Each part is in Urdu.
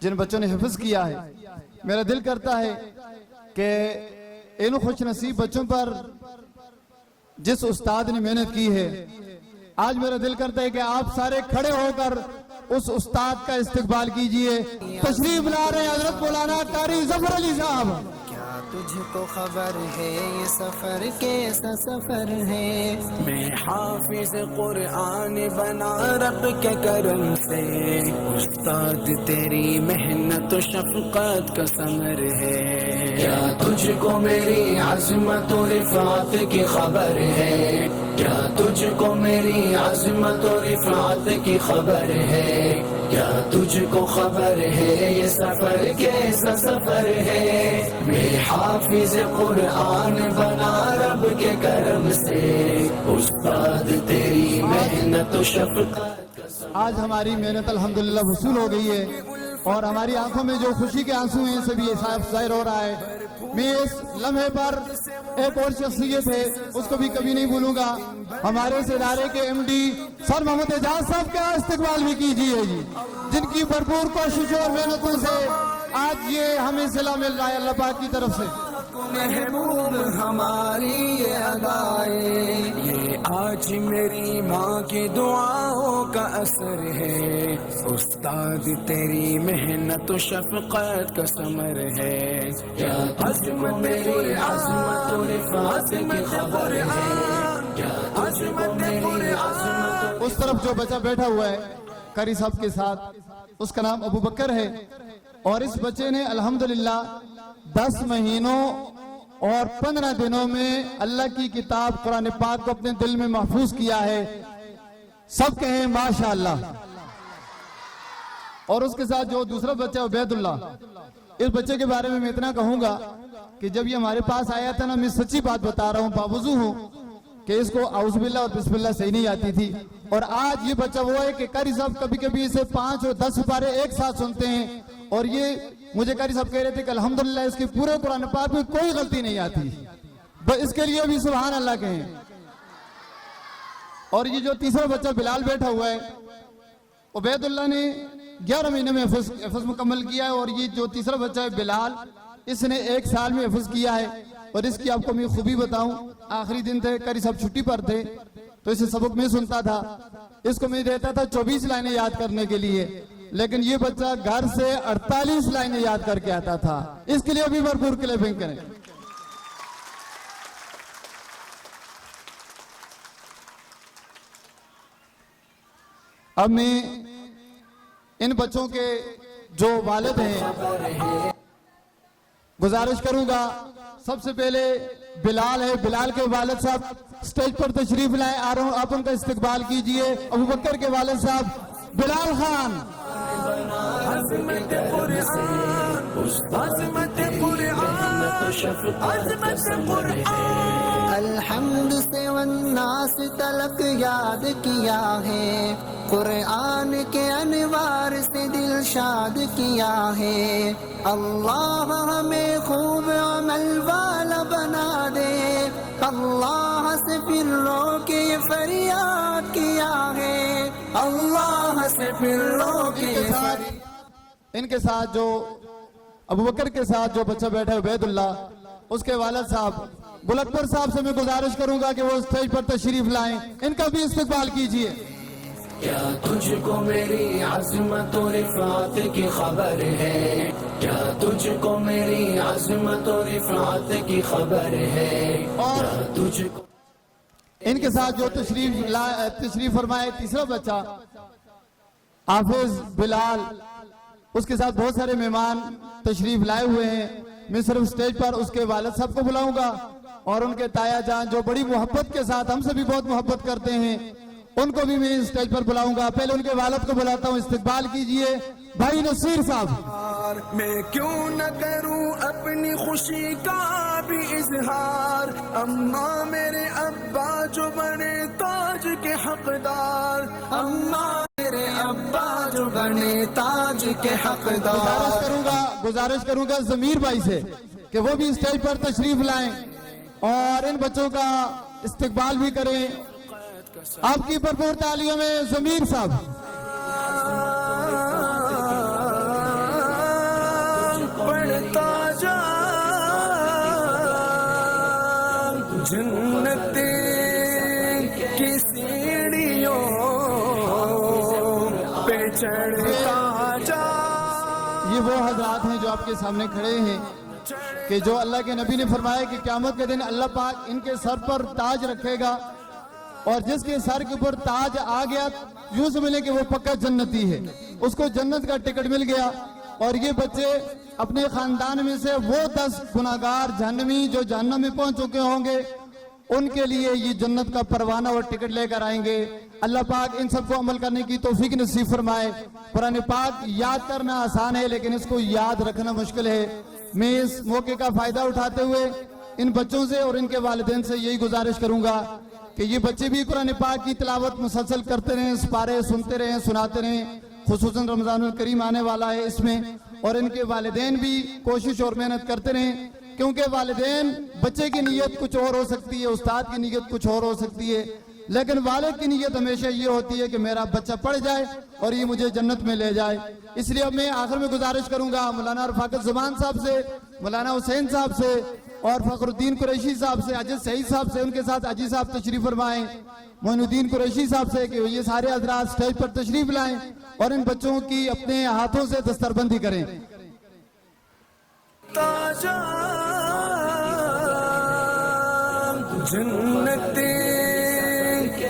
جن بچوں نے حفظ کیا ہے، میرا دل کرتا ہے کہ ان خوش نصیب بچوں پر جس استاد نے محنت کی ہے، آج میرا دل کرتا ہے کہ آپ سارے کھڑے ہو کر اس استاد کا استقبال کیجئے۔ تشریف لا رہے ہیں حضرت مولانا قاری ظفر علی صاحب۔ کیا تجھ کو خبر ہے یہ سفر کیسا سفر ہے؟ میں حافظ قرآن بنا رب کے کرم سے، استاد تیری محنت و شفقت کا ثمر ہے۔ کیا تجھ کو میری عظمت و رفعت کی خبر ہے؟ کیا تجھ کو میری عظمت و رفعت کی خبر ہے؟ کیا تجھ کو خبر ہے یہ سفر کیسا سفر ہے؟ میں حافظ قرآن بنا رب کے کرم سے، استاد تیری محنت و شفقت۔ آج ہماری محنت الحمدللہ وصول ہو گئی ہے اور ہماری آنکھوں میں جو خوشی کے آنسو ہیں سبھی صاف ظاہر ہو رہا ہے۔ میں اس لمحے پر ایک اور شخصیت ہے اس کو بھی کبھی نہیں بھولوں گا، ہمارے اس ادارے کے ایم ڈی سر محمد اعجاز صاحب کا استقبال بھی کیجیے جی، جن کی بھرپور کوششوں اور محنتوں سے آج یہ ہمیں صلہ مل رہا ہے اللہ پاک کی طرف سے۔ محبوب ہماری یہ ادائے، یہ آج میری ماں کی دعاؤں کا اثر ہے، استاد تیری محنت و شفقت کا ثمر ہے۔ کیا تجھ کو میری عظمت و رفعت کی خبر ہے؟ کیا تجھ کو میری عظمت؟ اس طرف جو بچہ بیٹھا ہوا ہے قاری صاحب کے ساتھ، اس کا نام ابو بکر ہے، اور اس بچے نے الحمدللہ 10 مہینوں اور 15 دنوں میں اللہ کی کتاب قرآن پاک کو اپنے دل میں محفوظ کیا ہے۔ سب کہیں ماشاءاللہ۔ اور اس کے ساتھ جو دوسرا بچہ عبید اللہ، اس بچے کے بارے میں اتنا کہوں گا کہ جب یہ ہمارے پاس آیا تھا نا، میں سچی بات بتا رہا ہوں، باوضو ہوں کہ اس کو اعوذ باللہ اور بسم اللہ صحیح نہیں آتی تھی، اور آج یہ بچہ وہ ہے کہ قاری صاحب کبھی کبھی اسے 5 اور 10 سپارے ایک ساتھ سنتے ہیں، اور یہ مجھے قاری صاحب کہہ رہے تھے کہ الحمدللہ اس کے پورے قرآن پاک میں کوئی غلطی نہیں آتی، بس اس کے لیے بھی سبحان اللہ کہیں۔ اور یہ جو تیسرا بچہ بلال بیٹھا ہوا ہے، عبید اللہ نے 11 مہینے میں حفظ مکمل کیا ہے، اور یہ جو تیسرا بچہ ہے بلال، اس نے 1 سال میں حفظ کیا ہے۔ اور اس کی آپ کو میں خوبی بتاؤں، آخری دن تھے، قاری صاحب چھٹی پر تھے، تو اسے سبق میں سنتا تھا، اس کو میں دیتا تھا 24 لائنیں یاد کرنے کے لیے، لیکن یہ بچہ گھر سے 48 لائنیں یاد کر کے آتا تھا۔ اس کے لیے بھی بھرپور کلیپنگ کریں۔ اب میں ان بچوں کے جو والد ہیں گزارش کروں گا، سب سے پہلے بلال ہے، بلال کے والد صاحب سٹیج پر تشریف لائیں، آ رہا ہوں، آپ ان کا استقبال کیجئے۔ ابو بکر کے والد صاحب بلال خان۔ عظمت قرآن، عظمت قرآن، عظمت قرآن، الحمد سے والناس تلک یاد کیا ہے، قرآن کے انوار سے دل شاد کیا ہے، اللہ ہمیں خوب عمل والا بنا دے، اللہ سے پھر رو کے فریاد کیا ہے، اللہ سے پھر رو کے فریاد۔ ان کے ساتھ جو ابو بکر کے ساتھ جو بچہ بیٹھا ہے عبید اللہ، اس کے والد صاحب گل اکبر صاحب سے میں گزارش کروں گا کہ وہ اسٹیج پر تشریف لائیں، ان کا بھی استقبال کیجئے۔ کیا تجھ کو میری عظمت و رفعت کی خبر ہے؟ کیا تجھ کو میری عظمت و رفعت کی خبر ہے؟ اور کیا تجھ کو ان کے ساتھ جو تشریف فرمائے تیسرا بچہ حافظ بلال، اس کے ساتھ بہت سارے مہمان تشریف لائے ہوئے ہیں، میں صرف سٹیج پر اس کے والد صاحب کو بلاؤں گا، اور ان کے تایا جان جو بڑی محبت کے ساتھ ہم سے بھی بہت محبت کرتے ہیں، ان کو بھی میں سٹیج پر بلاؤں گا۔ پہلے ان کے والد کو بلاتا ہوں، استقبال کیجئے بھائی نصیر صاحب۔ میں کیوں نہ کروں اپنی خوشی کا بھی اظہار، اماں میرے ابا جو بنے تاج کے حقدار، اماں میرے ابا جو بنے تاج کے حقدار۔ گزارش کروں گا ضمیر بھائی سے کہ وہ بھی سٹیج پر تشریف لائیں اور ان بچوں کا استقبال بھی کریں۔ آپ کی بھرپور تالیوں میں ضمیر صاحب۔ یہ وہ حضرات ہیں جو آپ کے سامنے کھڑے ہیں کہ جو اللہ کے نبی نے فرمایا کہ قیامت کے دن اللہ پاک ان کے سر پر تاج رکھے گا، اور جس کے سر کے اوپر تاج آ گیا یوں سمجھیں کہ وہ پکا جنتی ہے، اس کو جنت کا ٹکٹ مل گیا۔ اور یہ بچے اپنے خاندان میں سے وہ 10 گناہگار جہنمی جو جہنم میں پہنچ چکے ہوں گے، ان کے لیے یہ جنت کا پروانہ اور ٹکٹ لے کر آئیں گے۔ اللہ پاک ان سب کو عمل کرنے کی توفیق نصیب فرمائے۔ قرآن پاک یاد کرنا آسان ہے لیکن اس کو یاد رکھنا مشکل ہے۔ میں اس موقع کا فائدہ اٹھاتے ہوئے ان بچوں سے اور ان کے والدین سے یہی گزارش کروں گا کہ یہ بچے بھی قرآن پاک کی تلاوت مسلسل کرتے رہیں، سپارے سنتے رہیں، سناتے رہیں، خصوصاً رمضان الکریم آنے والا ہے اس میں، اور ان کے والدین بھی کوشش اور محنت کرتے رہیں، کیونکہ والدین بچے کی نیت کچھ اور ہو سکتی ہے، استاد کی نیت کچھ اور ہو سکتی ہے، لیکن والد کی نیت ہمیشہ یہ ہوتی ہے کہ میرا بچہ پڑھ جائے اور یہ مجھے جنت میں لے جائے۔ اس لیے اب میں آخر میں گزارش کروں گا مولانا رفاقت زمان صاحب سے، مولانا حسین صاحب سے اور فخر الدین قریشی صاحب سے، اجد سعید صاحب سے، ان کے ساتھ اجی صاحب تشریف فرمائیں، معین الدین قریشی صاحب سے کہ یہ سارے حضرات سٹیج پر تشریف لائیں اور ان بچوں کی اپنے ہاتھوں سے دستربندی کریں۔ جنت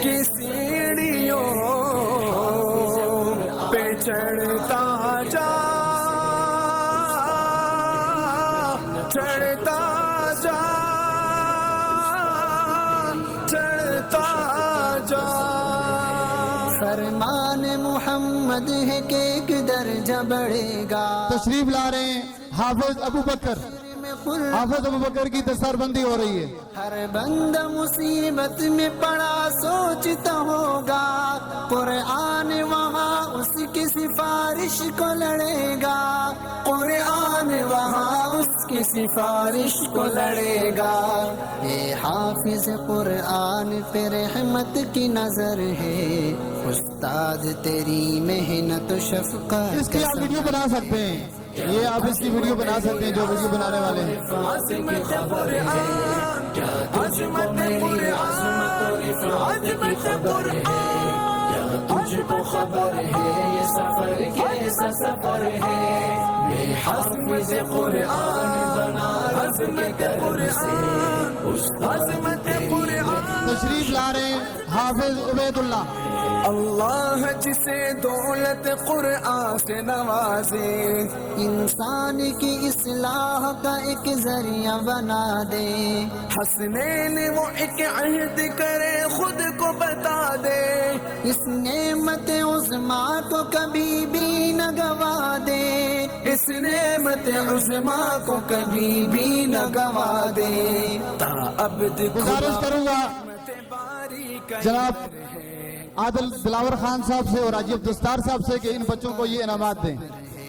کی سیڑھیوں پہ چڑھتا جا، چڑھتا جا، چڑھتا جا۔ فرمان محمد ہے کہ ایک درجہ بڑھے گا۔ تشریف لا رہے ہیں حافظ ابو بکر، حافظ ابو بکر کی دستربندی ہو رہی ہے۔ ہر بندہ مصیبت میں پڑا سوچتا ہوگا، قرآن وہاں اس کی سفارش کو لڑے گا، قرآن وہاں اس کی سفارش کو لڑے گا۔ یہ حافظ قرآن پہ رحمت کی نظر ہے، استاد تیری محنت و شفقت۔ اس کی آپ ویڈیو بنا سکتے ہیں، یہ آپ اس کی ویڈیو بنا سکتے ہیں جو ویڈیو بنانے والے ہیں۔ عظمت قرآن، عظمت قرآن، عظمت قرآن، تجھ کو خبر ہے یہ سفر کیسا سفر ہے، میں حافظ قرآن بنا عظمت قرآن، عظمت قرآن۔ تشریف لا رہے ہیں حافظ عبید اللہ۔ اللہ جسے دولت قرآن سے نوازے، انسان کی اصلاح کا ایک ذریعہ بنا دے، حسنین وہ ایک عہد کرے خود کو بتا دے، اس نعمت عظما کو کبھی بھی نہ گوا دے، اس نعمت عظما کو کبھی بھی نہ گوا دے۔ تا عبد گزارش کروں گا جناب عادل دلاور خان صاحب سے اور عجیب دستار صاحب سے کہ ان بچوں کو یہ انعامات دیں۔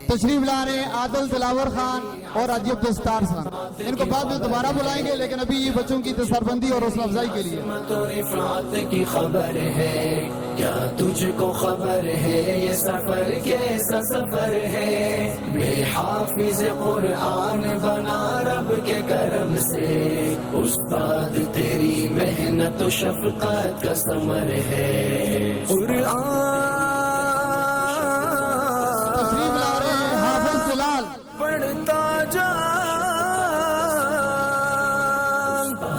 تشریف لا رہے ہیں عادل دلاور خان اور عجیب دستار صاحب، ان کو بعد میں دوبارہ بلائیں گے لیکن ابھی یہ بچوں کی دستربندی اور حوصلہ افزائی کے لیے۔ تو رفعت کی خبر ہے، کیا تجھ کو خبر ہے یہ سفر کیسا سفر ہے، میں حافظ قرآن بنا رب کے کرم سے، استاد تیری محنت و شفقت کا ثمر ہے۔ قرآن تشریف لا رہے ہیں حافظ جلال۔ پڑھتا جا،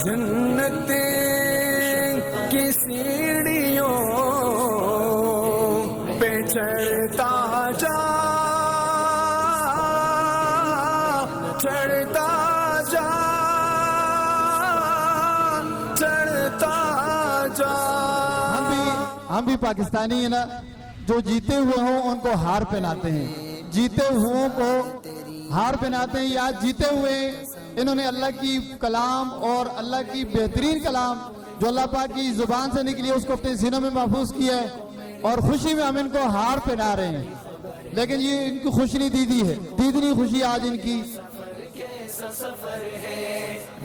جنت کی سیڑھیوں پہ چڑھتا جا، چڑھتا جا، چڑھتا جا۔ ہم بھی پاکستانی ہیں نا، جو جیتے ہوئے ہوں ان کو ہار پہناتے ہیں، جیتے ہوئوں کو ہار پہناتے ہیں۔ یا جیتے ہوئے انہوں نے اللہ کی کلام اور اللہ کی بہترین کلام جو اللہ پاک کی زبان سے نکلی ہے اس کو اپنے سینوں میں محفوظ کیا ہے، اور خوشی میں ہم ان کو ہار پہنا رہے ہیں، لیکن یہ ان کی خوش نہیں دیدی ہے، دیدنی خوشی آج ان کی۔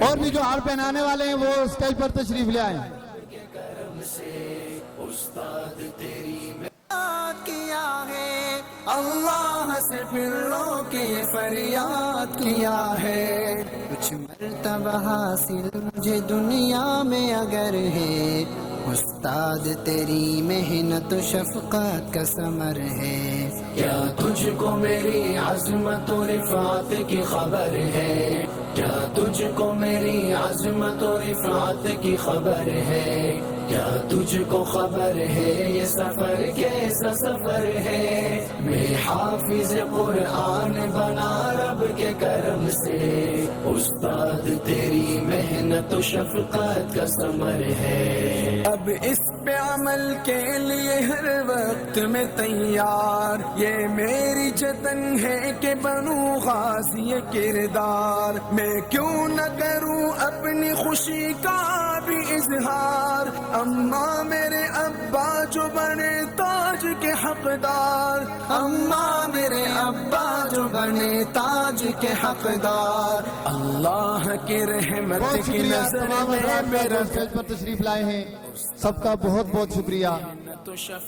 اور بھی جو ہار پہنانے والے ہیں وہ اسٹیج پر تشریف لے آئیں۔ کیا ہے اللہ سے پھروں کے فریاد کیا ہے، کچھ مرتبہ حاصل مجھے دنیا میں اگر ہے، استاد تیری محنت و شفقت کا ثمر ہے۔ کیا تجھ کو میری عظمت و رفعت کی خبر ہے؟ کیا تجھ کو میری عظمت و رفعت کی خبر ہے؟ کیا تجھ کو خبر ہے یہ سفر کیسا سفر ہے؟ میں حافظ قرآن بنا رب کے کرم سے، استاد تیری محنت و شفقت کا ثمر ہے۔ اب اس پہ عمل کے لیے ہر وقت میں تیار، یہ میری جتن ہے کہ بنوں غازی کردار۔ میں کیوں نہ کروں اپنی خوشی کا بھی اظہار، اماں میرے ابا جو بنے تاج کے حقدار، اماں میرے ابا جو بنے تاج کے حقدار۔ اللہ کی رحمت بہت کی شکریہ نظر تمام میں حضرات میرا جو اسٹیج پر تشریف لائے ہیں، سب کا بہت بہت شکریہ۔ تو شفقت